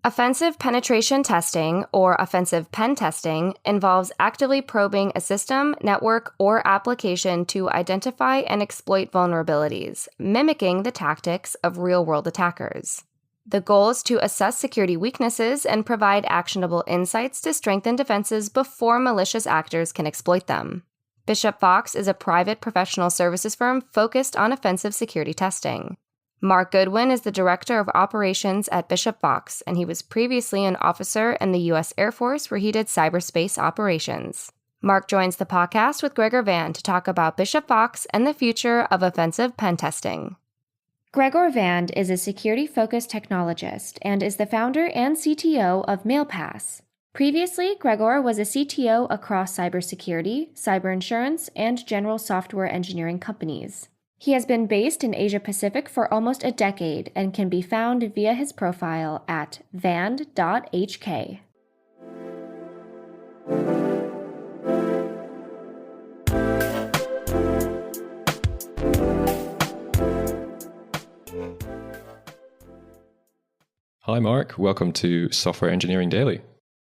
Offensive penetration testing, or offensive pen testing, involves actively probing a system, network, or application to identify and exploit vulnerabilities, mimicking the tactics of real-world attackers. The goal is to assess security weaknesses and provide actionable insights to strengthen defenses before malicious actors can exploit them. Bishop Fox is a private professional services firm focused on offensive security testing. Mark Goodwin is the Director of Operations at Bishop Fox, and he was previously an officer in the U.S. Air Force where he did cyberspace operations. Mark joins the podcast with Gregor Vand to talk about Bishop Fox and the future of offensive pen testing. Gregor Vand is a security-focused technologist and is the founder and CTO of MailPass. Previously, Gregor was a CTO across cybersecurity, cyber insurance, and general software engineering companies. He has been based in Asia-Pacific for almost a decade and can be found via his profile at vand.hk. Hi, Mark. Welcome to Software Engineering Daily.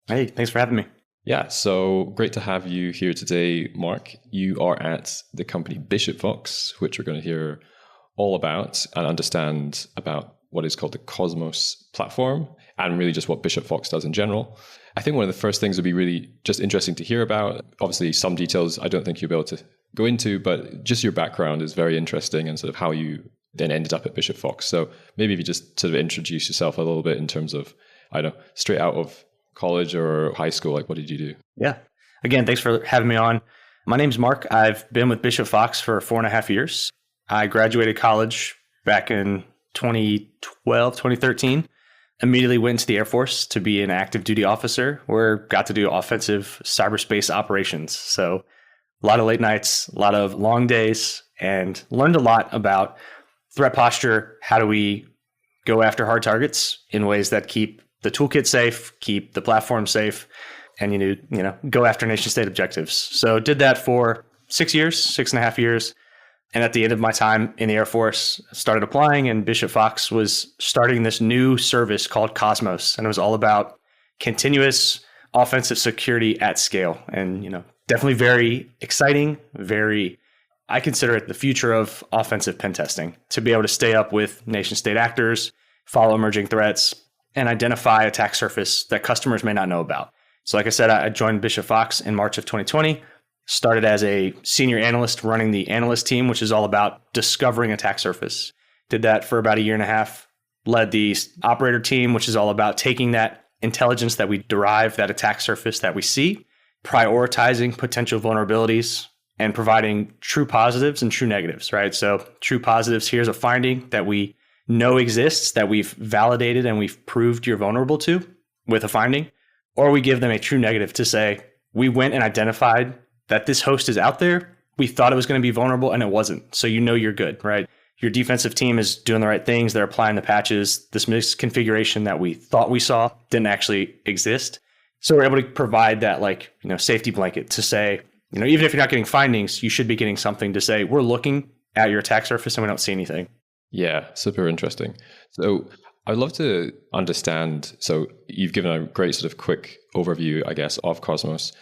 Hey, thanks for having me. Yeah, so great to have you here today, Mark. You are at the company Bishop Fox, which we're going to hear all about and understand about what is called the Cosmos platform and really just what Bishop Fox does in general. I think one of the first things would be really just interesting to hear about. Obviously, some details I don't think you'll be able to go into, but just your background is very interesting and sort of how you then ended up at Bishop Fox. So maybe if you just sort of introduce yourself a little bit in terms of, I don't know, straight out of college or high school, like what did you do? Yeah. Again, thanks for having me on. My name's Mark. I've been with Bishop Fox for 4.5 years. I graduated college back in 2012, 2013. Immediately went into the Air Force to be an active duty officer where got to do offensive cyberspace operations. So a lot of late nights, a lot of long days, and learned a lot about threat posture. How do we go after hard targets in ways that keep the toolkit safe, keep the platform safe, and go after nation state objectives. So did that for 6.5 years. And at the end of my time in the Air Force, started applying, and Bishop Fox was starting this new service called Cosmos. And it was all about continuous offensive security at scale. And, definitely very exciting, I consider it the future of offensive pen testing, to be able to stay up with nation state actors, follow emerging threats, and identify attack surface that customers may not know about. So like I said, I joined Bishop Fox in March of 2020, started as a senior analyst running the analyst team, which is all about discovering attack surface. Did that for about 1.5 years, led the operator team, which is all about taking that intelligence that we derive, that attack surface that we see, prioritizing potential vulnerabilities, and providing true positives and true negatives, right? So true positives, here's a finding that we know exists, that we've validated and we've proved you're vulnerable to with a finding, or we give them a true negative to say, we went and identified that this host is out there. We thought it was going to be vulnerable and it wasn't. So you're good, right? Your defensive team is doing the right things. They're applying the patches. This misconfiguration that we thought we saw didn't actually exist. So we're able to provide that safety blanket to say, even if you're not getting findings, you should be getting something to say, we're looking at your attack surface and we don't see anything. Yeah, super interesting. So I'd love to understand, so you've given a great sort of quick overview, I guess, of Cosmos.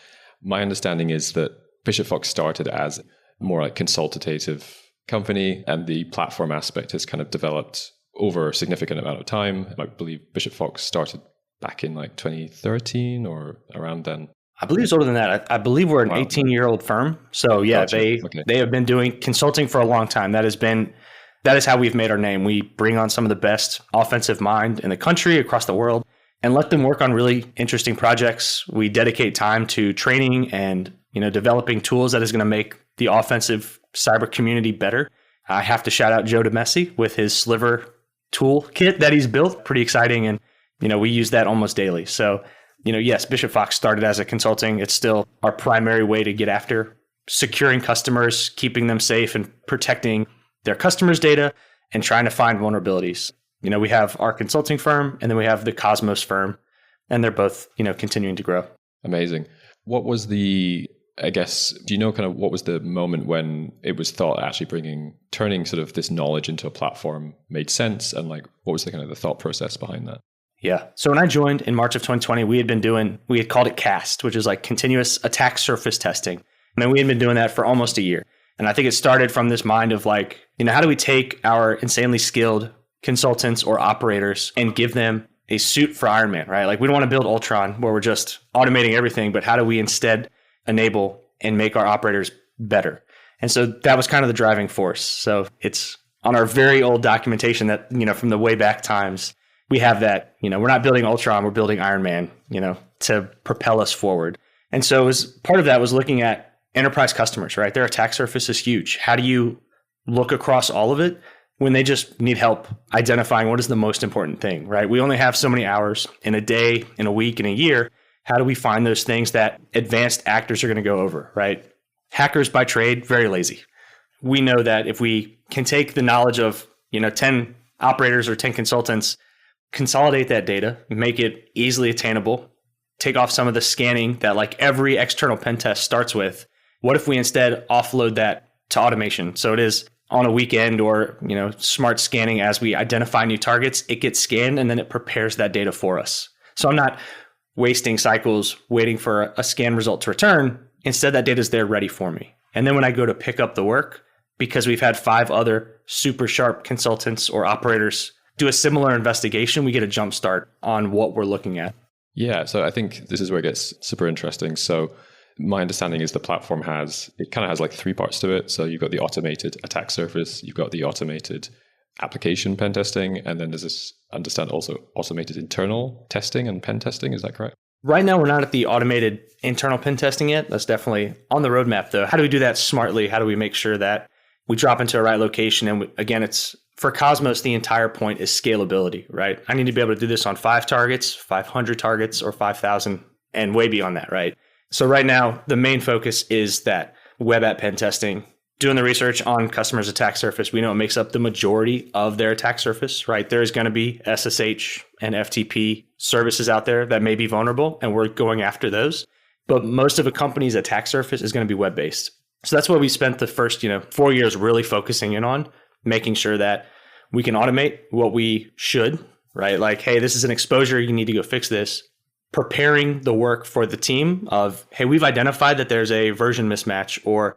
My understanding is that Bishop Fox started as more like consultative company, and the platform aspect has kind of developed over a significant amount of time. I believe Bishop Fox started back in 2013 or around then. I believe it's older than that. I believe we're an 18-year-old firm. So yeah, Gotcha. They have been doing consulting for a long time. That is how we've made our name. We bring on some of the best offensive mind in the country, across the world, and let them work on really interesting projects. We dedicate time to training and developing tools that is going to make the offensive cyber community better. I have to shout out Joe DeMessi with his Sliver toolkit that he's built. Pretty exciting, and we use that almost daily. So yes, Bishop Fox started as a consulting. It's still our primary way to get after securing customers, keeping them safe, and protecting their customers' data and trying to find vulnerabilities. We have our consulting firm and then we have the Cosmos firm, and they're both, continuing to grow. Amazing. What was do you know kind of what was the moment when it was thought actually turning sort of this knowledge into a platform made sense? And what was the kind of the thought process behind that? Yeah. So when I joined in March of 2020, we had called it CAST, which is like continuous attack surface testing. And we had been doing that for almost a year. And I think it started from this mind of like, how do we take our insanely skilled consultants or operators and give them a suit for Iron Man, right? Like we don't want to build Ultron where we're just automating everything, but how do we instead enable and make our operators better? And so that was kind of the driving force. So it's on our very old documentation that, from the way back times, we have that, we're not building Ultron, we're building Iron Man, to propel us forward. And so as part of that was looking at enterprise customers, right? Their attack surface is huge. How do you look across all of it when they just need help identifying what is the most important thing, right? We only have so many hours in a day, in a week, in a year. How do we find those things that advanced actors are going to go over, right? Hackers by trade, very lazy. We know that if we can take the knowledge of, 10 operators or 10 consultants, consolidate that data, make it easily attainable, take off some of the scanning that like every external pen test starts with. What if we instead offload that to automation? So it is on a weekend or, smart scanning as we identify new targets, it gets scanned and then it prepares that data for us. So I'm not wasting cycles waiting for a scan result to return. Instead, that data is there ready for me. And then when I go to pick up the work, because we've had 5 other super sharp consultants or operators do a similar investigation, we get a jump start on what we're looking at. Yeah, so I think this is where it gets super interesting. So my understanding is the platform has like 3 parts to it. So you've got the automated attack surface, you've got the automated application pen testing, and then there's this, understand, also automated internal testing and pen testing. Is that correct? Right now, we're not at the automated internal pen testing yet. That's definitely on the roadmap, though. How do we do that smartly? How do we make sure that we drop into a right location? And again, it's for Cosmos, the entire point is scalability, right? I need to be able to do this on 5 targets, 500 targets, or 5,000, and way beyond that, right? So right now, the main focus is that web app pen testing, doing the research on customers' attack surface. We know it makes up the majority of their attack surface, right? There's going to be SSH and FTP services out there that may be vulnerable, and we're going after those. But most of a company's attack surface is going to be web-based. So that's what we spent the first, 4 years really focusing in on, making sure that we can automate what we should, right? Like, hey, this is an exposure. You need to go fix this. Preparing the work for the team of, hey, we've identified that there's a version mismatch or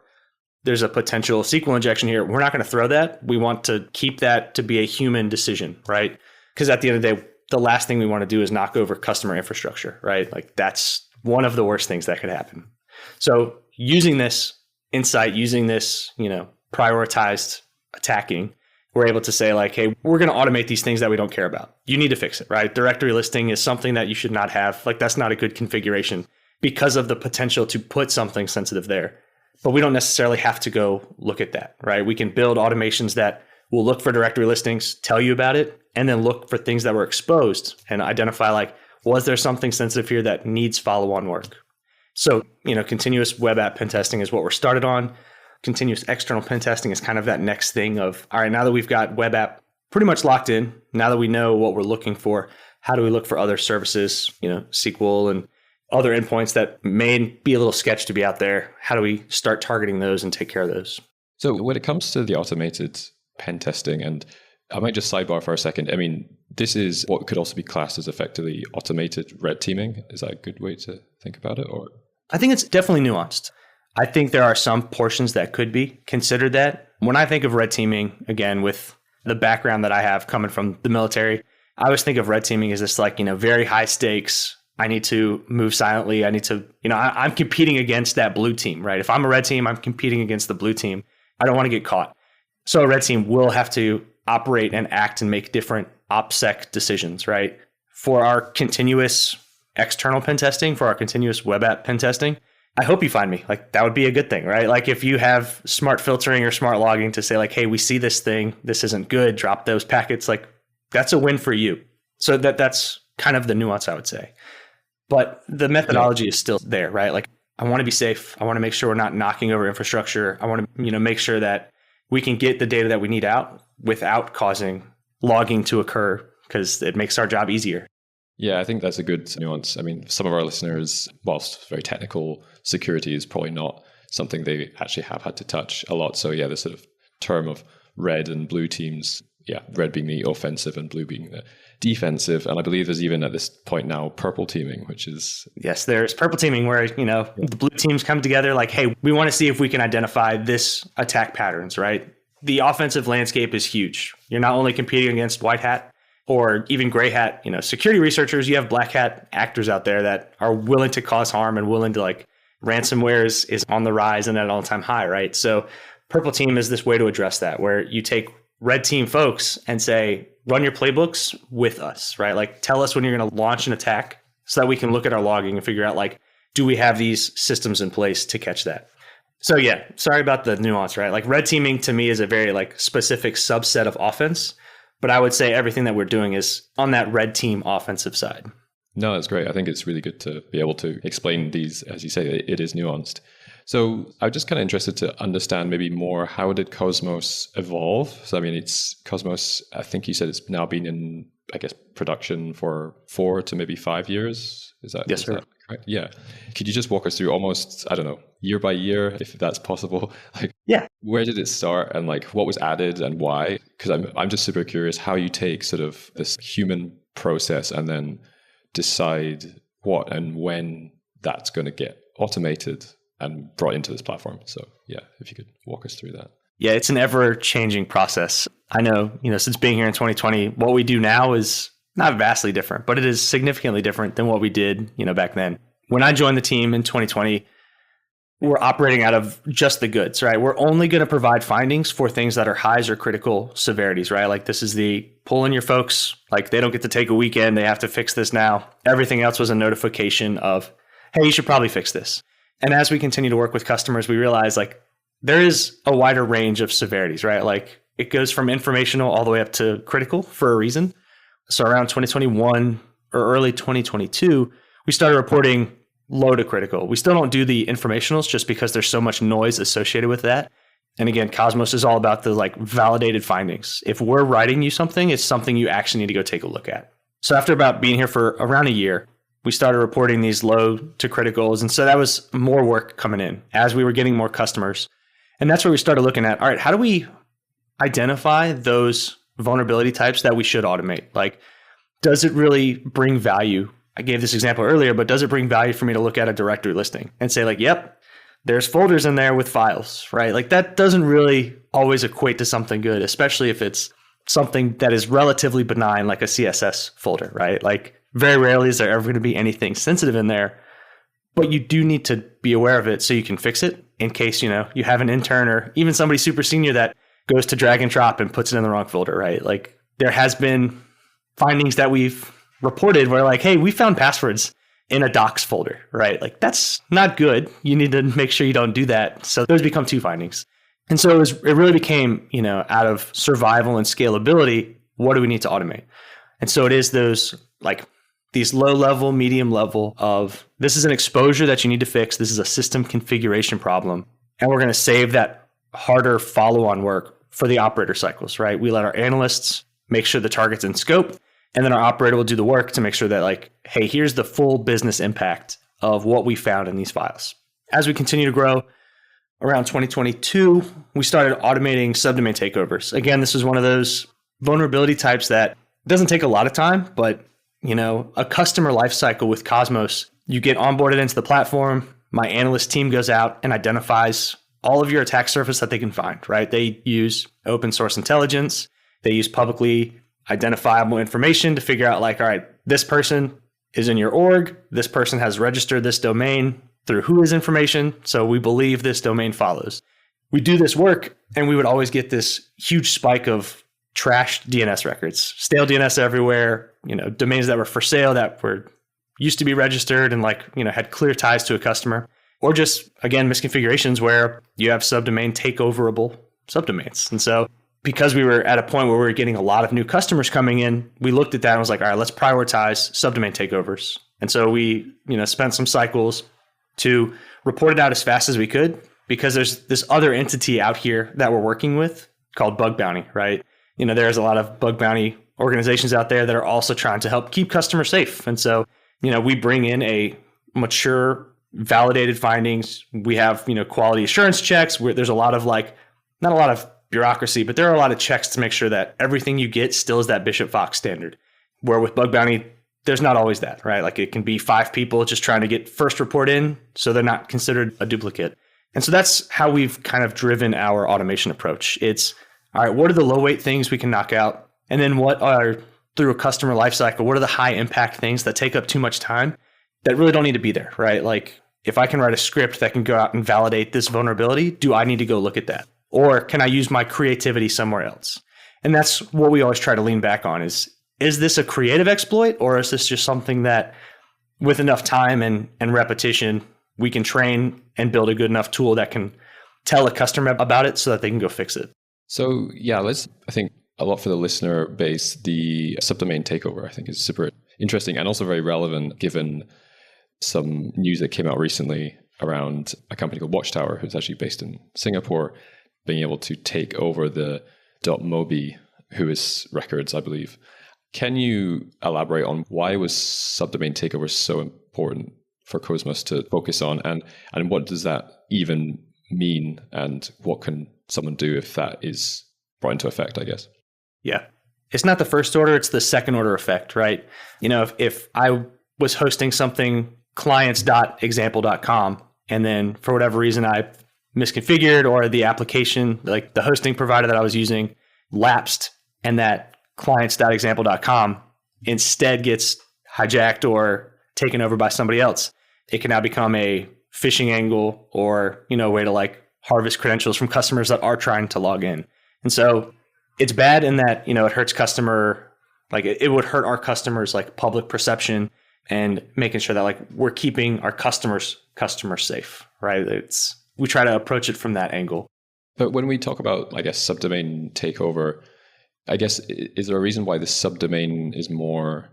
there's a potential SQL injection here. We're not going to throw that. We want to keep that to be a human decision, right? Because at the end of the day, the last thing we want to do is knock over customer infrastructure, right? Like that's one of the worst things that could happen. So using this insight, using this, prioritized attacking, we're able to say like, hey, we're going to automate these things that we don't care about. You need to fix it, right? Directory listing is something that you should not have. Like that's not a good configuration because of the potential to put something sensitive there. But we don't necessarily have to go look at that, right? We can build automations that will look for directory listings, tell you about it, and then look for things that were exposed and identify like, was there something sensitive here that needs follow-on work? So, continuous web app pen testing is what we're started on. Continuous external pen testing is kind of that next thing of, all right, now that we've got web app pretty much locked in, now that we know what we're looking for, how do we look for other services, SQL and other endpoints that may be a little sketch to be out there? How do we start targeting those and take care of those? So when it comes to the automated pen testing, and I might just sidebar for a second. I mean, this is what could also be classed as effectively automated red teaming. Is that a good way to think about it? Or I think it's definitely nuanced. I think there are some portions that could be considered that. When I think of red teaming, again, with the background that I have coming from the military, I always think of red teaming as this like, very high stakes. I need to move silently. I need to, I'm competing against that blue team, right? If I'm a red team, I'm competing against the blue team. I don't want to get caught. So a red team will have to operate and act and make different OPSEC decisions, right? For our continuous external pen testing, for our continuous web app pen testing, I hope you find me. Like that would be a good thing, right? Like if you have smart filtering or smart logging to say like, hey, we see this thing, this isn't good, drop those packets, like that's a win for you. So that's kind of the nuance I would say. But the methodology is still there, right? Like I want to be safe. I want to make sure we're not knocking over infrastructure. I want to, make sure that we can get the data that we need out without causing logging to occur because it makes our job easier. Yeah, I think that's a good nuance. I mean, some of our listeners, whilst very technical, security is probably not something they actually have had to touch a lot. So yeah, the sort of term of red and blue teams, red being the offensive and blue being the defensive. And I believe there's even at this point now purple teaming, which is... Yes, there's purple teaming where, the blue teams come together like, hey, we want to see if we can identify this attack patterns, right? The offensive landscape is huge. You're not only competing against white hat or even gray hat, security researchers, you have black hat actors out there that are willing to cause harm and willing to ransomware is on the rise and at an all-time high, right? So purple team is this way to address that, where you take red team folks and say, run your playbooks with us, right? Tell us when you're going to launch an attack so that we can look at our logging and figure out, do we have these systems in place to catch that? So yeah, sorry about the nuance, right? Red teaming to me is a very specific subset of offense, but I would say everything that we're doing is on that red team offensive side. No, that's great. I think it's really good to be able to explain these, as you say, it is nuanced. So I'm just kind of interested to understand maybe more, how did Cosmos evolve? So, it's Cosmos, I think you said it's now been in, production for 4 to maybe 5 years. Yes, sir. Correct? Yeah. Could you just walk us through almost, year by year, if that's possible? Where did it start and what was added and why? Because I'm just super curious how you take sort of this human process and then decide what and when that's going to get automated and brought into this platform. So yeah, if you could walk us through that. Yeah, it's an ever-changing process. I know, since being here in 2020, what we do now is not vastly different, but it is significantly different than what we did, back then. When I joined the team in 2020, we're operating out of just the goods, right? We're only going to provide findings for things that are highs or critical severities, right? This is the pull in your folks, they don't get to take a weekend, they have to fix this now. Everything else was a notification of, hey, you should probably fix this. And as we continue to work with customers, we realize there is a wider range of severities, right? It goes from informational all the way up to critical for a reason. So around 2021 or early 2022, we started reporting low to critical. We still don't do the informationals just because there's so much noise associated with that. And again, Cosmos is all about the validated findings. If we're writing you something, it's something you actually need to go take a look at. So after about being here for around a year, we started reporting these low to criticals. And so that was more work coming in as we were getting more customers. And that's where we started looking at, all right, how do we identify those vulnerability types that we should automate? Does it really bring value? I gave this example earlier, but does it bring value for me to look at a directory listing and say yep, there's folders in there with files, right? That doesn't really always equate to something good, especially if it's something that is relatively benign, like a CSS folder, right? Very rarely is there ever going to be anything sensitive in there, but you do need to be aware of it so you can fix it in case, you have an intern or even somebody super senior that goes to drag and drop and puts it in the wrong folder, right? There has been findings that we've reported where hey, we found passwords in a docs folder, right? That's not good. You need to make sure you don't do that. So those become 2 findings. And so it really became, out of survival and scalability, what do we need to automate? And so it is those these low level, medium level of this is an exposure that you need to fix. This is a system configuration problem. And we're going to save that harder follow-on work for the operator cycles, right? We let our analysts make sure the target's in scope. And then our operator will do the work to make sure that hey, here's the full business impact of what we found in these files. As we continue to grow, around 2022, we started automating subdomain takeovers. Again, this is one of those vulnerability types that doesn't take a lot of time, but a customer lifecycle with Cosmos, you get onboarded into the platform. My analyst team goes out and identifies all of your attack surface that they can find, right? They use open source intelligence. They use publicly identifiable information to figure out all right, this person is in your org. This person has registered this domain through whois information. So we believe this domain follows. We do this work and we would always get this huge spike of trashed DNS records, stale DNS everywhere, domains that were for sale that were used to be registered and had clear ties to a customer, or just, again, misconfigurations where you have subdomain takeoverable subdomains. And so because we were at a point where we were getting a lot of new customers coming in, we looked at that and was all right, let's prioritize subdomain takeovers. And so we, spent some cycles to report it out as fast as we could, because there's this other entity out here that we're working with called Bug Bounty, right? There's a lot of bug bounty organizations out there that are also trying to help keep customers safe. And so, we bring in a mature, validated findings. We have, quality assurance checks where there's a lot of not a lot of bureaucracy, but there are a lot of checks to make sure that everything you get still is that Bishop Fox standard. Where with bug bounty, there's not always that, right? Like it can be 5 people just trying to get first report in, so they're not considered a duplicate. And so that's how we've kind of driven our automation approach. It's, all right, what are the low weight things we can knock out? And then what are, through a customer lifecycle, what are the high impact things that take up too much time that really don't need to be there, right? Like if I can write a script that can go out and validate this vulnerability, do I need to go look at that? Or can I use my creativity somewhere else? And that's what we always try to lean back on is this a creative exploit, or is this just something that with enough time and repetition, we can train and build a good enough tool that can tell a customer about it so that they can go fix it? So yeah, I think a lot for the listener base, the subdomain takeover, I think is super interesting and also very relevant given some news that came out recently around a company called Watchtower, who's actually based in Singapore, being able to take over the .mobi whois records, I believe. Can you elaborate on why was subdomain takeover so important for Cosmos to focus on, and what does that even mean, and what can someone do if that is brought into effect, I guess? Yeah. It's not the first order, it's the second order effect, right? You know, if I was hosting something clients.example.com and then for whatever reason I misconfigured or the application, like the hosting provider that I was using lapsed and that clients.example.com instead gets hijacked or taken over by somebody else, it can now become a phishing angle or, you know, a way to like harvest credentials from customers that are trying to log in. And so it's bad in that, you know, it hurts it would hurt our customers like public perception and making sure that like we're keeping our customers safe, right? We try to approach it from that angle. But when we talk about, I guess, subdomain takeover, I guess, is there a reason why the subdomain is more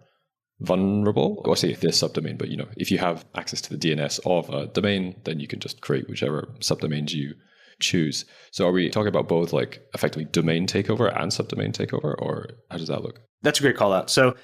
vulnerable? Or say this subdomain, but you know, if you have access to the DNS of a domain, then you can just create whichever subdomains you choose. So are we talking about both like effectively domain takeover and subdomain takeover, or how does that look? That's a great call out. So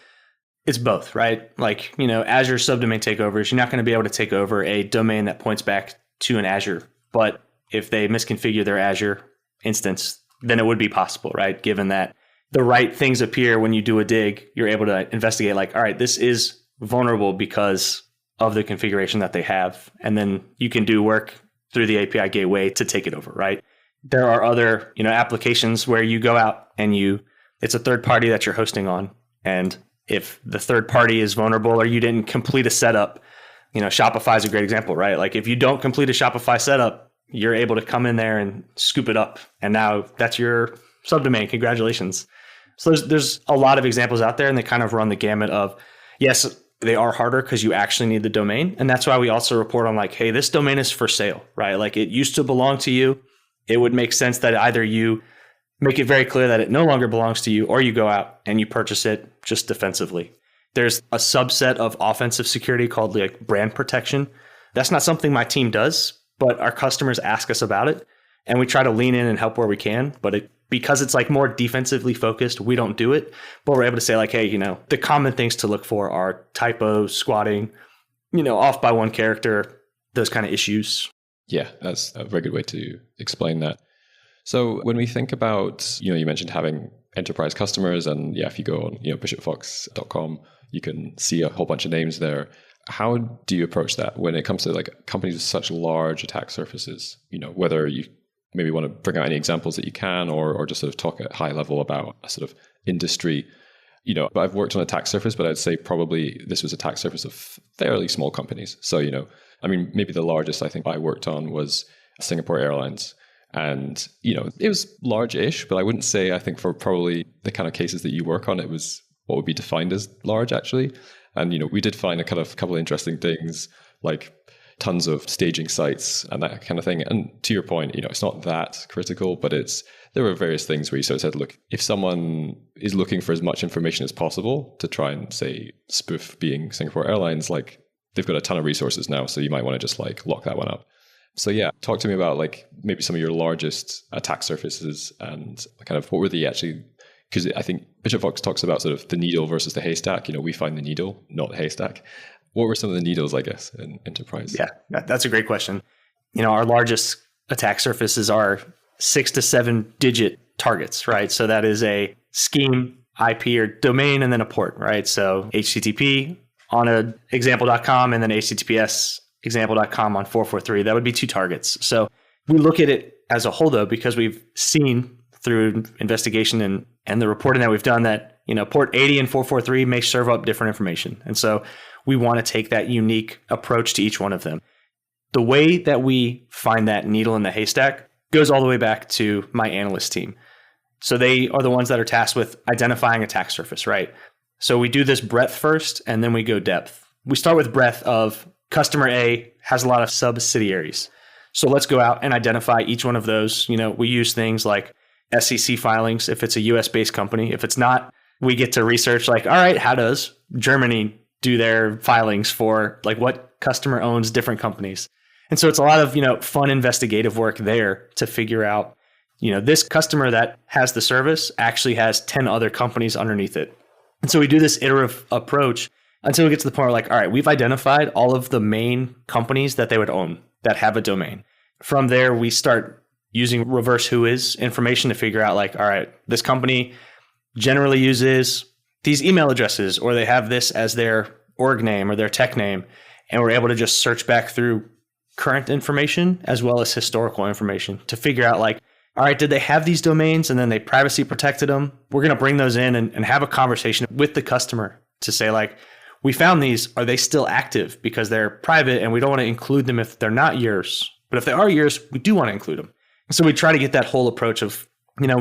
it's both, right? Like, you know, Azure subdomain takeovers, you're not going to be able to take over a domain that points back to an Azure. But if they misconfigure their Azure instance, then it would be possible, right? Given that the right things appear when you do a dig, you're able to investigate like, all right, this is vulnerable because of the configuration that they have. And then you can do work through the API gateway to take it over, right? There are other, you know, applications where you go out and it's a third party that you're hosting on. And if the third party is vulnerable or you didn't complete a setup, you know, Shopify is a great example, right? Like if you don't complete a Shopify setup, you're able to come in there and scoop it up. And now that's your subdomain. Congratulations. So there's a lot of examples out there and they kind of run the gamut of, yes, they are harder because you actually need the domain. And that's why we also report on like, hey, this domain is for sale, right? Like it used to belong to you. It would make sense that either you make it very clear that it no longer belongs to you, or you go out and you purchase it just defensively. There's a subset of offensive security called like brand protection. That's not something my team does, but our customers ask us about it. And we try to lean in and help where we can. But because it's like more defensively focused, we don't do it. But we're able to say like, hey, you know, the common things to look for are typos, squatting, you know, off by one character, those kind of issues. Yeah, that's a very good way to explain that. So when we think about, you know, you mentioned having enterprise customers, and yeah, if you go on, you know, bishopfox.com, you can see a whole bunch of names there. How do you approach that when it comes to like companies with such large attack surfaces? You know, whether you maybe want to bring out any examples that you can, or just sort of talk at high level about a sort of industry. You know, I've worked on attack surface, but I'd say probably this was attack surface of fairly small companies. So, you know, I mean, maybe the largest I think I worked on was Singapore Airlines. And, you know, it was large-ish, but I wouldn't say, I think for probably the kind of cases that you work on, it was what would be defined as large, actually. And, you know, we did find a couple of interesting things, like tons of staging sites and that kind of thing. And to your point, you know, it's not that critical, but there were various things where you sort of said, look, if someone is looking for as much information as possible to try and say spoof being Singapore Airlines, like they've got a ton of resources now, so you might want to just like lock that one up. So yeah, talk to me about like maybe some of your largest attack surfaces and kind of what were the actually, because I think Bishop Fox talks about sort of the needle versus the haystack. You know, we find the needle, not the haystack. What were some of the needles, I guess, in enterprise? Yeah, that's a great question. You know, our largest attack surfaces are 6 to 7 digit targets, right? So that is a scheme, IP or domain, and then a port, right? So HTTP on a example.com and then HTTPS example.com on 443. That would be 2 targets. So we look at it as a whole though, because we've seen through investigation and the reporting that we've done that, port 80 and 443 may serve up different information. And so we want to take that unique approach to each one of them. The way that we find that needle in the haystack goes all the way back to my analyst team. So they are the ones that are tasked with identifying attack surface, right? So we do this breadth first, and then we go depth. We start with breadth of customer A has a lot of subsidiaries. So let's go out and identify each one of those. We use things like SEC filings if it's a US-based company. If it's not, we get to research like, all right, how does Germany do their filings for like what customer owns different companies? And so it's a lot of, fun investigative work there to figure out, this customer that has the service actually has 10 other companies underneath it. And so we do this iterative approach until we get to the point where like, all right, we've identified all of the main companies that they would own that have a domain. From there, we start using reverse whois information to figure out like, all right, this company generally uses these email addresses, or they have this as their org name or their tech name. And we're able to just search back through current information as well as historical information to figure out like, all right, did they have these domains and then they privacy protected them? We're going to bring those in and have a conversation with the customer to say like, we found these, are they still active? Because they're private and we don't want to include them if they're not yours. But if they are yours, we do want to include them. So we try to get that whole approach of,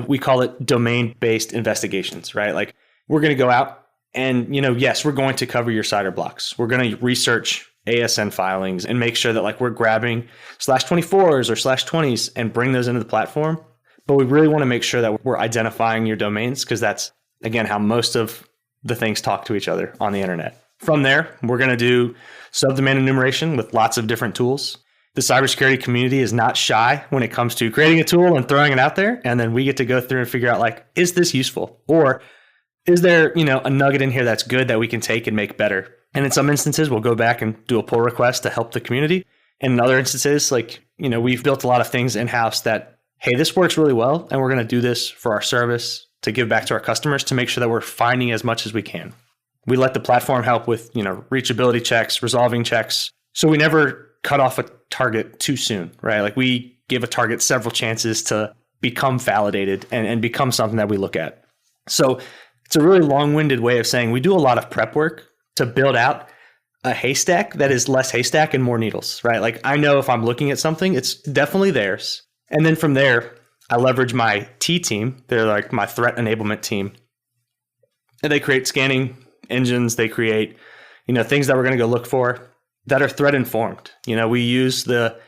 we call it domain-based investigations, right? Like we're going to go out and, yes, we're going to cover your CIDR blocks. We're going to research ASN filings and make sure that like we're grabbing /24s or /20s and bring those into the platform. But we really want to make sure that we're identifying your domains because that's, again, how most of the things talk to each other on the internet. From there, we're going to do subdomain enumeration with lots of different tools. The cybersecurity community is not shy when it comes to creating a tool and throwing it out there. And then we get to go through and figure out like, is this useful? Or is there, a nugget in here that's good that we can take and make better? And in some instances, we'll go back and do a pull request to help the community. And in other instances, like, we've built a lot of things in-house that, hey, this works really well. And we're going to do this for our service to give back to our customers to make sure that we're finding as much as we can. We let the platform help with, reachability checks, resolving checks. So we never cut off a target too soon, right? Like we give a target several chances to become validated and become something that we look at. So it's a really long-winded way of saying we do a lot of prep work to build out a haystack that is less haystack and more needles, right? Like I know if I'm looking at something, it's definitely theirs. And then from there, I leverage my T team. They're like my threat enablement team. And they create scanning engines. They create, things that we're going to go look for that are threat informed. We use the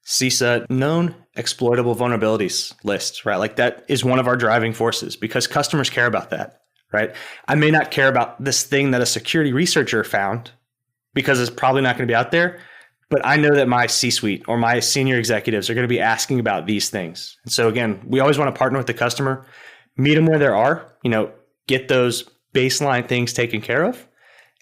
CISA known exploitable vulnerabilities list, right? Like that is one of our driving forces because customers care about that, right? I may not care about this thing that a security researcher found because it's probably not going to be out there, but I know that my C-suite or my senior executives are going to be asking about these things. And so again, we always want to partner with the customer, meet them where they are, get those baseline things taken care of.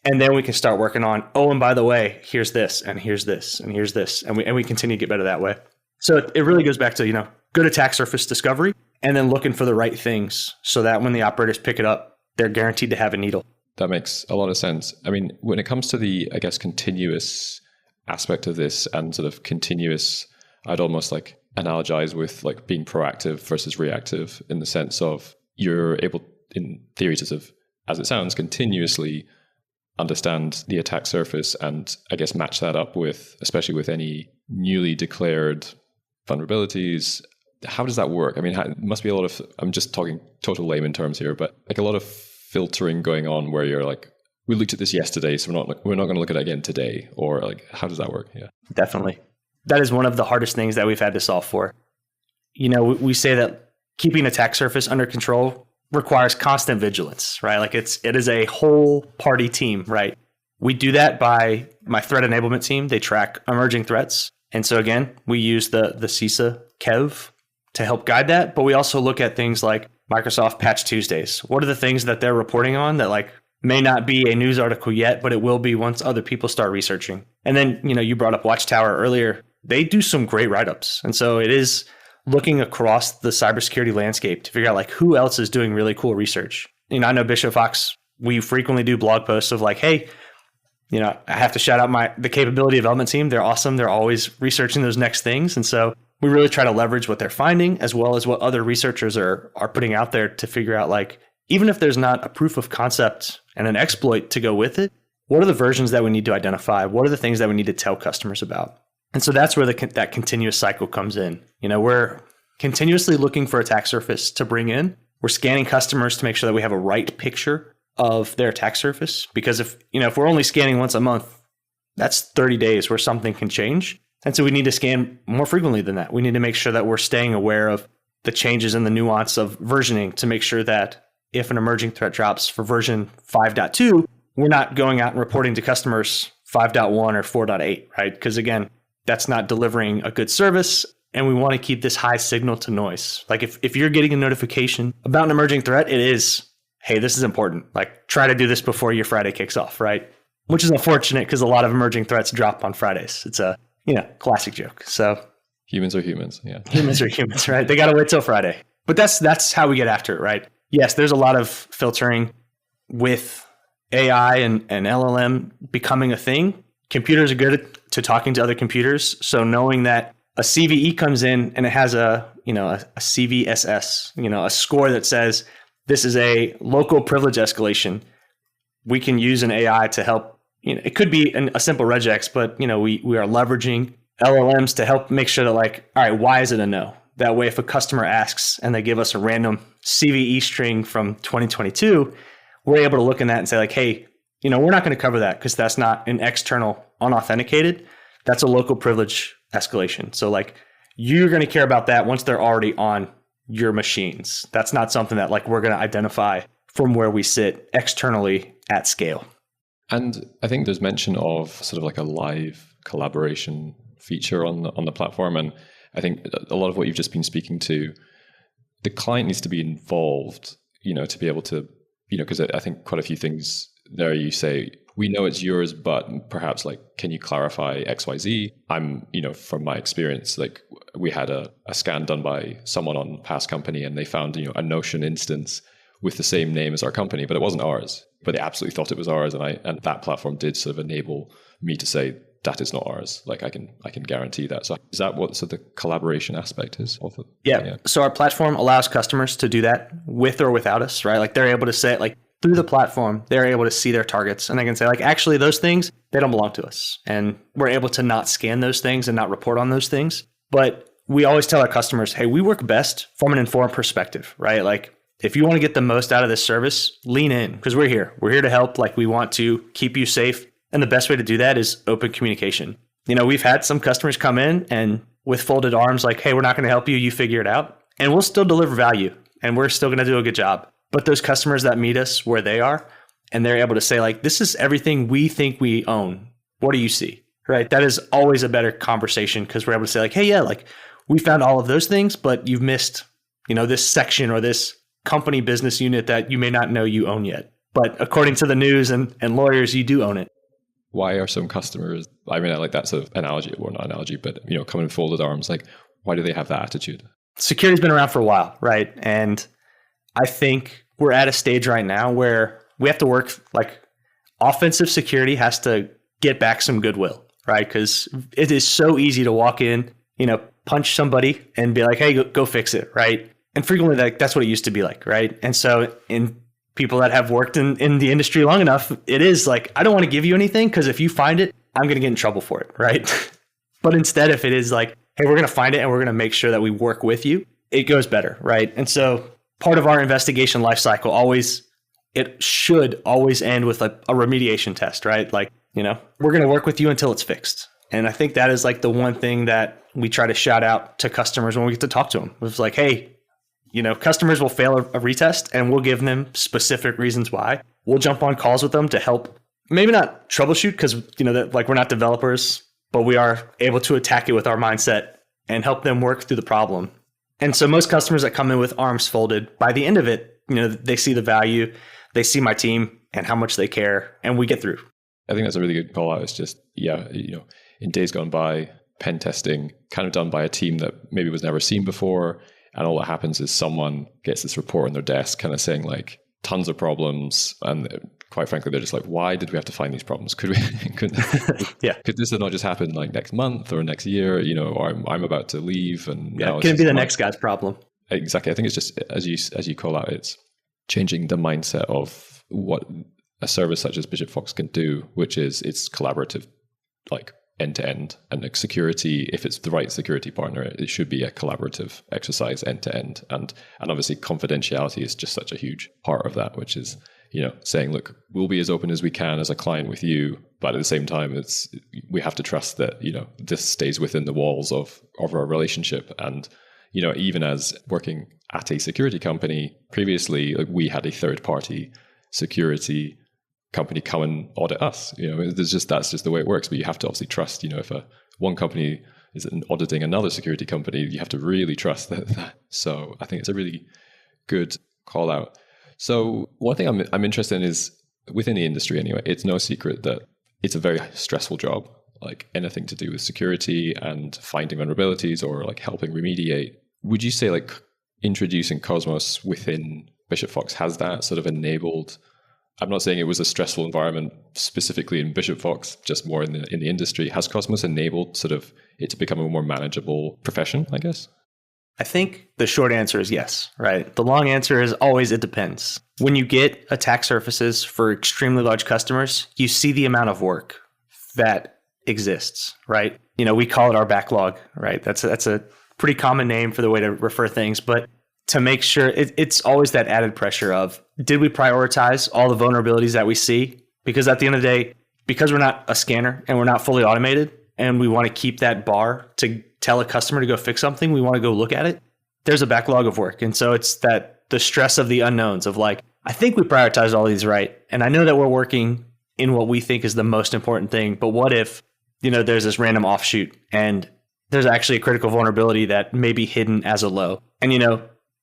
And then we can start working on, oh, and by the way, here's this, and here's this, and here's this. And we continue to get better that way. So it really goes back to, good attack surface discovery and then looking for the right things so that when the operators pick it up, they're guaranteed to have a needle. That makes a lot of sense. I mean, when it comes to the, I guess, continuous aspect of this and sort of continuous, I'd almost like analogize with like being proactive versus reactive in the sense of you're able, in theory, to sort of, as it sounds, continuously understand the attack surface and I guess match that up with, especially with any newly declared vulnerabilities. How does that work? I mean, it must be a lot of, I'm just talking total layman terms here, but like a lot of filtering going on where you're like, we looked at this yesterday, so we're not going to look at it again today, or like, how does that work? Yeah, definitely. That is one of the hardest things that we've had to solve for. We say that keeping attack surface under control requires constant vigilance, right? Like it is a whole party team, right? We do that by my threat enablement team. They track emerging threats. And so again, we use the CISA KEV to help guide that. But we also look at things like Microsoft Patch Tuesdays. What are the things that they're reporting on that like may not be a news article yet, but it will be once other people start researching. And then, you brought up Watchtower earlier. They do some great write-ups. And so it is looking across the cybersecurity landscape to figure out like who else is doing really cool research. I know Bishop Fox, we frequently do blog posts of like, hey, I have to shout out the capability development team. They're awesome. They're always researching those next things. And so we really try to leverage what they're finding as well as what other researchers are putting out there to figure out like, even if there's not a proof of concept and an exploit to go with it, what are the versions that we need to identify? What are the things that we need to tell customers about? And so that's where that continuous cycle comes in. We're continuously looking for attack surface to bring in. We're scanning customers to make sure that we have a right picture of their attack surface. Because if we're only scanning once a month, that's 30 days where something can change. And so we need to scan more frequently than that. We need to make sure that we're staying aware of the changes in the nuance of versioning to make sure that if an emerging threat drops for version 5.2, we're not going out and reporting to customers 5.1 or 4.8, right? Because again, that's not delivering a good service. And we want to keep this high signal to noise. Like if you're getting a notification about an emerging threat, it is, hey, this is important. Like try to do this before your Friday kicks off, right? Which is unfortunate because a lot of emerging threats drop on Fridays. It's a, classic joke. So humans are humans. Yeah. Humans are humans, right? They got to wait till Friday. But that's how we get after it, right? Yes, there's a lot of filtering with AI and LLM becoming a thing. Computers are good to talking to other computers. So knowing that a CVE comes in and it has a CVSS, a score that says this is a local privilege escalation, we can use an AI to help. It could be a simple regex, but we are leveraging LLMs to help make sure that like, all right, why is it a no? That way, if a customer asks and they give us a random CVE string from 2022, we're able to look in that and say like, hey, we're not going to cover that because that's not an external unauthenticated. That's a local privilege escalation. So like you're going to care about that once they're already on your machines. That's not something that like we're going to identify from where we sit externally at scale. And I think there's mention of sort of like a live collaboration feature on the platform. And I think a lot of what you've just been speaking to, the client needs to be involved, to be able to, because I think quite a few things there you say, we know it's yours, but perhaps like, can you clarify XYZ? I'm, from my experience, like we had a scan done by someone on past company and they found, a Notion instance with the same name as our company, but it wasn't ours. But they absolutely thought it was ours. And that platform did sort of enable me to say, that is not ours. Like I can guarantee that. So is that what the collaboration aspect is of it? Yeah. So our platform allows customers to do that with or without us, right? Like they're able to say like through the platform, they're able to see their targets and they can say like, actually those things, they don't belong to us. And we're able to not scan those things and not report on those things. But we always tell our customers, hey, we work best from an informed perspective, right? Like if you want to get the most out of this service, lean in because we're here. We're here to help. Like we want to keep you safe. And the best way to do that is open communication. We've had some customers come in and with folded arms, like, hey, we're not going to help you. You figure it out. And we'll still deliver value and we're still going to do a good job. But those customers that meet us where they are and they're able to say like, this is everything we think we own. What do you see? Right. That is always a better conversation because we're able to say like, hey, yeah, like we found all of those things, but you've missed, this section or this company business unit that you may not know you own yet. But according to the news and lawyers, you do own it. Why are some customers, I like that sort of analogy, or not analogy, but, coming in folded arms, like why do they have that attitude? Security's been around for a while, right? And I think we're at a stage right now where we have to work like offensive security has to get back some goodwill, right? Because it is so easy to walk in, punch somebody and be like, hey, go fix it, right? And frequently that's what it used to be like, right? And so in people that have worked in the industry long enough, it is like, I don't want to give you anything because if you find it, I'm going to get in trouble for it, right? But instead, if it is like, hey, we're going to find it and we're going to make sure that we work with you, it goes better, right? And so part of our investigation lifecycle it should always end with a remediation test, right? Like, we're going to work with you until it's fixed. And I think that is like the one thing that we try to shout out to customers when we get to talk to them. It's like, hey, customers will fail a retest and we'll give them specific reasons why. We'll jump on calls with them to help, maybe not troubleshoot because, that like we're not developers, but we are able to attack it with our mindset and help them work through the problem. And so most customers that come in with arms folded, by the end of it, they see the value, they see my team and how much they care, and we get through. I think that's a really good call out. It's just, in days gone by, pen testing kind of done by a team that maybe was never seen before. And all that happens is someone gets this report on their desk kind of saying like tons of problems. And quite frankly, they're just like, why did we have to find these problems? Could we, could this have not just happened like next month or next year, or I'm about to leave and now can it be the next guy's problem? Exactly. I think it's just, as you call out, it's changing the mindset of what a service such as Bishop Fox can do, which is it's collaborative, like end to end. And like security, if it's the right security partner, it should be a collaborative exercise end to end. And obviously confidentiality is just such a huge part of that, which is, saying, look, we'll be as open as we can as a client with you, but at the same time, we have to trust that, this stays within the walls of our relationship. And, even as working at a security company previously, like we had a third party security company come and audit us. That's just the way it works. But you have to obviously trust, if one company is auditing another security company, you have to really trust that. So I think it's a really good call out. So one thing I'm interested in is within the industry anyway, it's no secret that it's a very stressful job, like anything to do with security and finding vulnerabilities or like helping remediate. Would you say like introducing Cosmos within Bishop Fox has that sort of enabled? I'm not saying it was a stressful environment specifically in Bishop Fox, just more in the industry. Has Cosmos enabled sort of it to become a more manageable profession, I guess? I think the short answer is yes, right? The long answer is always it depends. When you get attack surfaces for extremely large customers, you see the amount of work that exists, right? We call it our backlog, right? That's a pretty common name for the way to refer things, but to make sure it's always that added pressure of, did we prioritize all the vulnerabilities that we see? Because at the end of the day, because we're not a scanner and we're not fully automated and we want to keep that bar to tell a customer to go fix something, we want to go look at it, there's a backlog of work. And so it's the stress of the unknowns of like, I think we prioritized all these right. And I know that we're working in what we think is the most important thing, but what if, there's this random offshoot and there's actually a critical vulnerability that may be hidden as a low. And,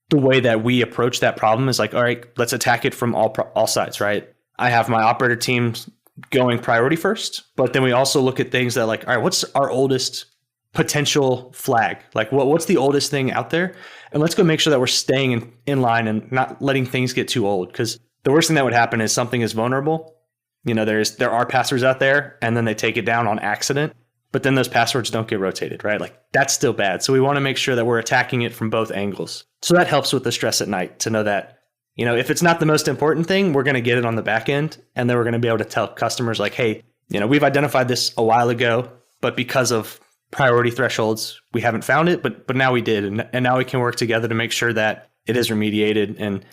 the way that we approach that problem is like, all right, let's attack it from all sides, right? I have my operator teams going priority first, but then we also look at things that like, all right, what's our oldest potential flag? Like what's the oldest thing out there? And let's go make sure that we're staying in line and not letting things get too old. Because the worst thing that would happen is something is vulnerable. There are passwords out there and then they take it down on accident, but then those passwords don't get rotated, right? Like that's still bad. So we want to make sure that we're attacking it from both angles. So that helps with the stress at night to know that, if it's not the most important thing, we're going to get it on the back end. And then we're going to be able to tell customers like, hey, we've identified this a while ago, but because of priority thresholds, we haven't found it, but now we did. And now we can work together to make sure that it is remediated. And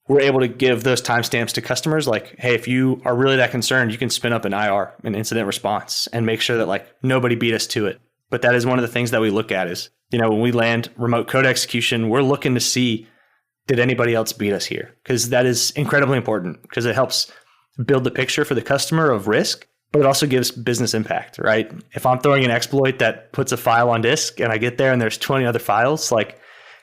we're able to give those timestamps to customers like, hey, if you are really that concerned, you can spin up an IR, an incident response, and make sure that like nobody beat us to it. But that is one of the things that we look at is, when we land remote code execution, we're looking to see, did anybody else beat us here? Because that is incredibly important because it helps build the picture for the customer of risk, but it also gives business impact, right? If I'm throwing an exploit that puts a file on disk and I get there and there's 20 other files, like,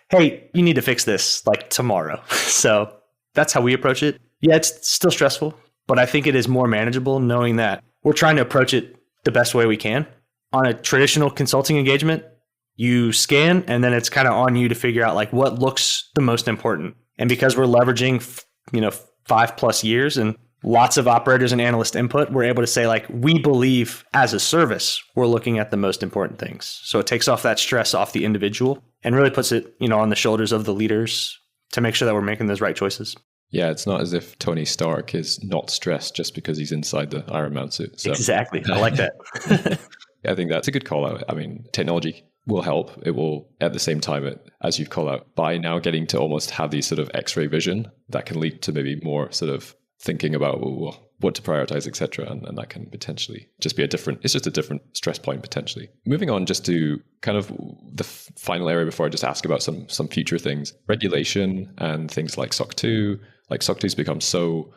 hey, you need to fix this like tomorrow. So that's how we approach it. Yeah, it's still stressful, but I think it is more manageable knowing that we're trying to approach it the best way we can. On a traditional consulting engagement, you scan and then it's kind of on you to figure out like what looks the most important. And because we're leveraging, 5+ years and lots of operators and analyst input, we're able to say like, we believe as a service, we're looking at the most important things. So it takes off that stress off the individual and really puts it, on the shoulders of the leaders to make sure that we're making those right choices. Yeah, it's not as if Tony Stark is not stressed just because he's inside the Iron Man suit. So. Exactly. I like that. I think that's a good call out. I mean, technology will help. It will, at the same time, as you've called out, by now getting to almost have these sort of X-ray vision, that can lead to maybe more sort of thinking about what to prioritize, etc. And that can potentially just be it's just a different stress point potentially. Moving on just to kind of the final area before I just ask about some future things. Regulation and things like SOC 2. Like SOC 2's become so,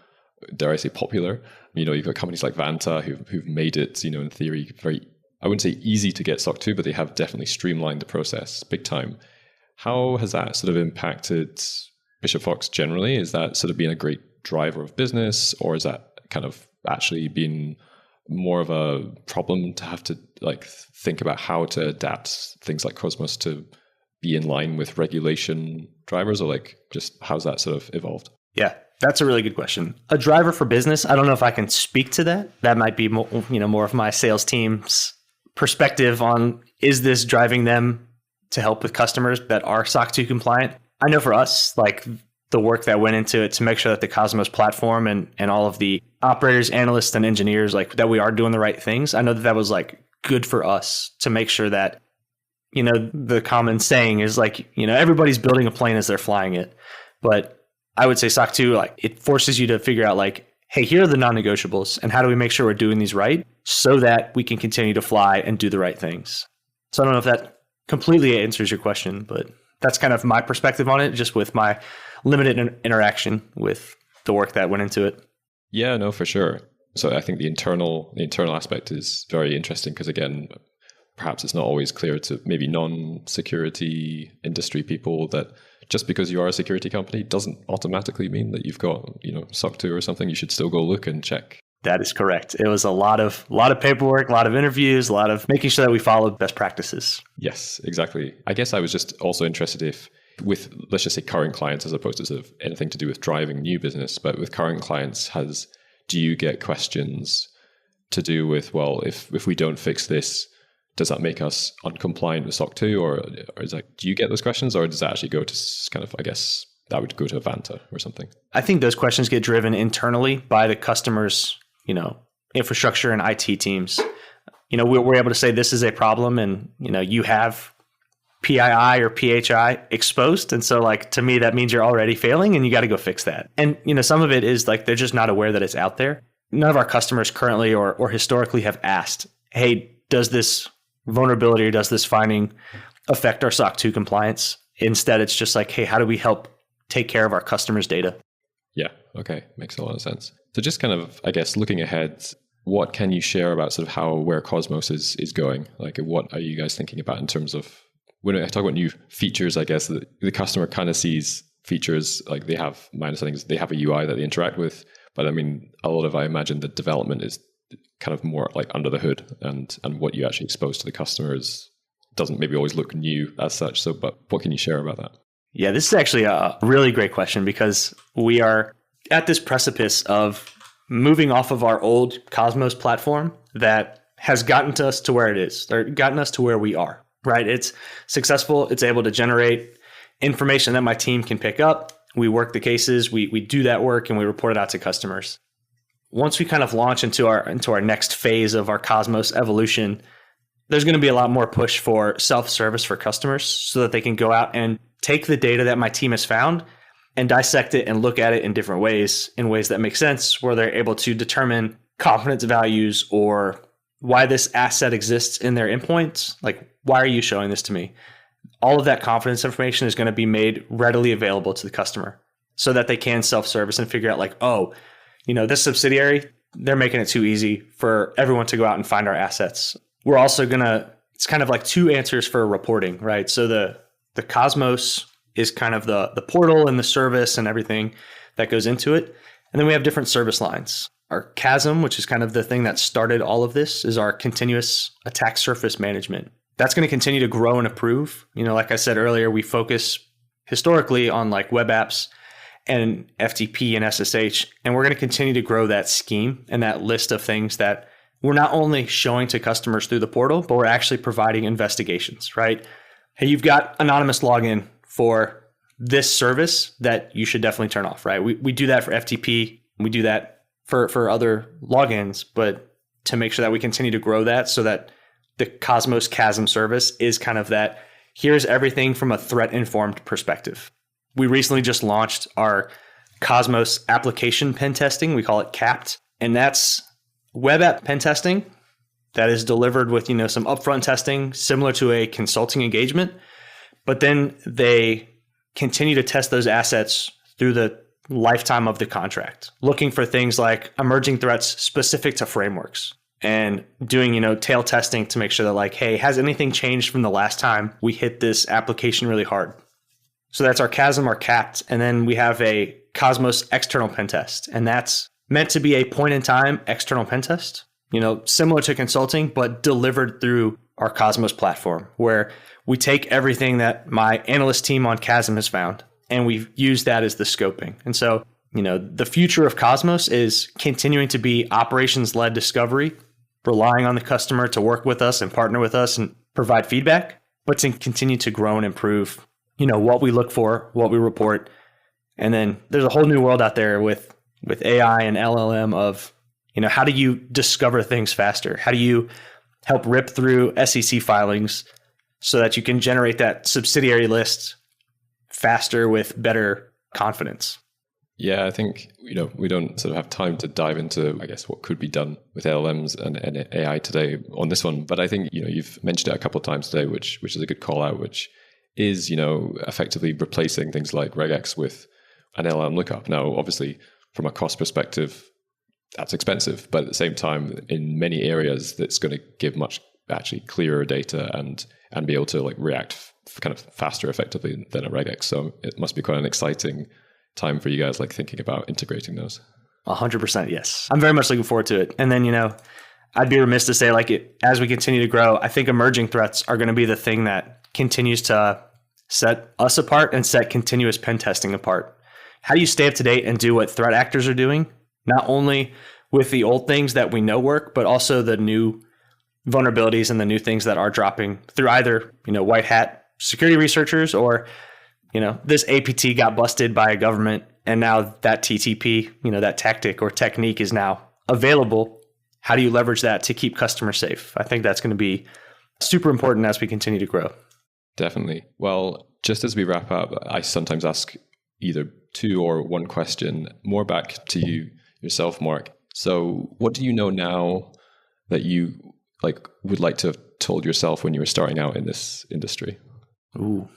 dare I say, popular. You've got companies like Vanta who've made it, in theory, very, I wouldn't say easy to get SOC 2, but they have definitely streamlined the process big time. How has that sort of impacted Bishop Fox generally? Is that sort of been a great driver of business, or is that kind of actually been more of a problem to have to like think about how to adapt things like Cosmos to be in line with regulation drivers, or like just how's that sort of evolved? Yeah, that's a really good question. A driver for business, I don't know if I can speak to that. That might be more of my sales team's perspective on, is this driving them to help with customers that are SOC 2 compliant? I know for us, like the work that went into it to make sure that the Cosmos platform and all of the operators, analysts, and engineers, like that we are doing the right things. I know that was like good for us to make sure that, the common saying is like, everybody's building a plane as they're flying it. But I would say SOC 2, like it forces you to figure out like, hey, here are the non-negotiables and how do we make sure we're doing these right so that we can continue to fly and do the right things. So I don't know if that completely answers your question, but that's kind of my perspective on it, just with my limited interaction with the work that went into it. Yeah, no, for sure. So I think the internal aspect is very interesting because, again, perhaps it's not always clear to maybe non-security industry people that just because you are a security company doesn't automatically mean that you've got, SOC 2 or something. You should still go look and check. That is correct. It was a lot of paperwork, a lot of interviews, a lot of making sure that we followed best practices. Yes, exactly. I guess I was just also interested if with, let's just say, current clients, as opposed to sort of anything to do with driving new business, but with current clients, do you get questions to do with, well, if we don't fix this, does that make us uncompliant with SOC 2? Or is that, do you get those questions, or does that actually go to kind of, I guess, that would go to Vanta or something? I think those questions get driven internally by the customer's, infrastructure and IT teams. We're able to say this is a problem and, you have PII or PHI exposed. And so like, to me, that means you're already failing and you got to go fix that. And, some of it is like, they're just not aware that it's out there. None of our customers currently or historically have asked, hey, does this vulnerability or does this finding affect our SOC 2 compliance? Instead, it's just like, hey, how do we help take care of our customers' data? Yeah. Okay. Makes a lot of sense. So just kind of, I guess, looking ahead, what can you share about sort of where Cosmos is going? Like, what are you guys thinking about in terms of, when I talk about new features, I guess the customer kind of sees features like they have minus things, they have a UI that they interact with. But I mean, I imagine the development is kind of more like under the hood, and what you actually expose to the customers doesn't maybe always look new as such. So, but what can you share about that? Yeah, this is actually a really great question because we are at this precipice of moving off of our old Cosmos platform that has gotten us to where it is, or gotten us to where we are, right? It's successful. It's able to generate information that my team can pick up. We work the cases, we do that work, and we report it out to customers. Once we kind of launch into our next phase of our Cosmos evolution, there's going to be a lot more push for self-service for customers so that they can go out and take the data that my team has found and dissect it and look at it in different ways, in ways that make sense, where they're able to determine confidence values or why this asset exists in their endpoints. Like, why are you showing this to me? All of that confidence information is going to be made readily available to the customer so that they can self-service and figure out like, oh, this subsidiary, they're making it too easy for everyone to go out and find our assets. We're also it's kind of like two answers for reporting, right? So the Cosmos is kind of the portal and the service and everything that goes into it. And then we have different service lines. Our CASM, which is kind of the thing that started all of this, is our continuous attack surface management. That's going to continue to grow and improve. Like I said earlier, we focus historically on like web apps and FTP and SSH, and we're going to continue to grow that scheme and that list of things that we're not only showing to customers through the portal, but we're actually providing investigations, right? Hey, you've got anonymous login for this service that you should definitely turn off, right? We do that for FTP. We do that for other logins, but to make sure that we continue to grow that so that the Cosmos CASM service is kind of that, here's everything from a threat-informed perspective. We recently just launched our Cosmos application pen testing. We call it CAPT, and that's web app pen testing that is delivered with, some upfront testing similar to a consulting engagement, but then they continue to test those assets through the lifetime of the contract, looking for things like emerging threats specific to frameworks and doing, tail testing to make sure that like, hey, has anything changed from the last time we hit this application really hard? So that's our CASM, our CAPT. And then we have a Cosmos external pen test, and that's meant to be a point in time external pen test. similar to consulting, but delivered through our Cosmos platform, where we take everything that my analyst team on Chasm has found, and we've used that as the scoping. And so, the future of Cosmos is continuing to be operations-led discovery, relying on the customer to work with us and partner with us and provide feedback, but to continue to grow and improve, what we look for, what we report. And then there's a whole new world out there with AI and LLM of, how do you discover things faster? How do you help rip through SEC filings so that you can generate that subsidiary list faster with better confidence? Yeah, I think, we don't sort of have time to dive into, I guess, what could be done with LLMs and AI today on this one. But I think, you've mentioned it a couple of times today, which is a good call out, which is, effectively replacing things like regex with an LLM lookup. Now, obviously, from a cost perspective, that's expensive. But at the same time, in many areas, that's going to give much actually clearer data and be able to react kind of faster effectively than a regex. So it must be quite an exciting time for you guys, thinking about integrating those. 100%, yes. I'm very much looking forward to it. And then, I'd be remiss to say, as we continue to grow, I think emerging threats are going to be the thing that continues to set us apart and set continuous pen testing apart. How do you stay up to date and do what threat actors are doing? Not only with the old things that we know work, but also the new vulnerabilities and the new things that are dropping through either, white hat security researchers or, this APT got busted by a government and now that TTP, that tactic or technique is now available. How do you leverage that to keep customers safe? I think that's going to be super important as we continue to grow. Definitely. Well, just as we wrap up, I sometimes ask either two or one question more back to you yourself, Mark. So what do you know now that you would like to have told yourself when you were starting out in this industry? Ooh,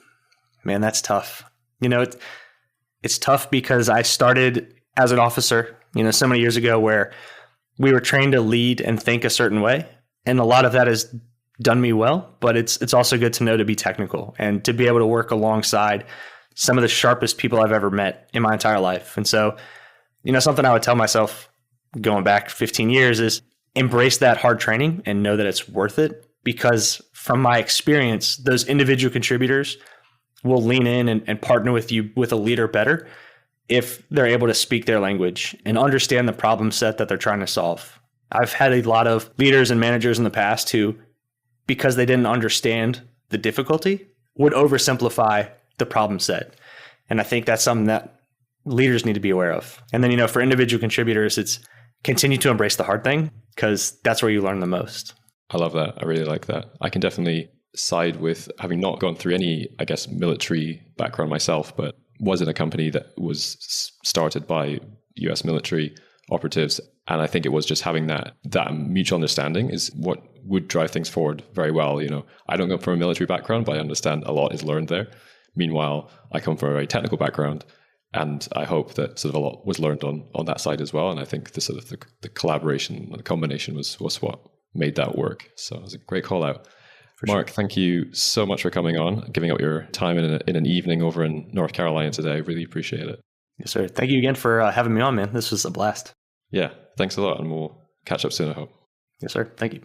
man, that's tough. It's tough because I started as an officer, so many years ago where we were trained to lead and think a certain way. And a lot of that has done me well, but it's also good to know to be technical and to be able to work alongside some of the sharpest people I've ever met in my entire life. And so, something I would tell myself going back 15 years is embrace that hard training and know that it's worth it, because from my experience, those individual contributors will lean in and partner with you with a leader better if they're able to speak their language and understand the problem set that they're trying to solve. I've had a lot of leaders and managers in the past who, because they didn't understand the difficulty, would oversimplify the problem set. And I think that's something that leaders need to be aware of. And then, for individual contributors, it's continue to embrace the hard thing, because that's where you learn the most. I love that. I really like that. I can definitely side with, having not gone through any, I guess, military background myself, but was in a company that was started by US military operatives. And I think it was just having that mutual understanding is what would drive things forward very well. I don't come from a military background, but I understand a lot is learned there. Meanwhile, I come from a very technical background, and I hope that sort of a lot was learned on that side as well. And I think the sort of the collaboration, the combination was what made that work. So it was a great call out. Mark, thank you so much for coming on, giving up your time in an evening over in North Carolina today. I really appreciate it. Yes, sir. Thank you again for having me on, man. This was a blast. Yeah, thanks a lot, and we'll catch up soon, I hope. Yes, sir. Thank you.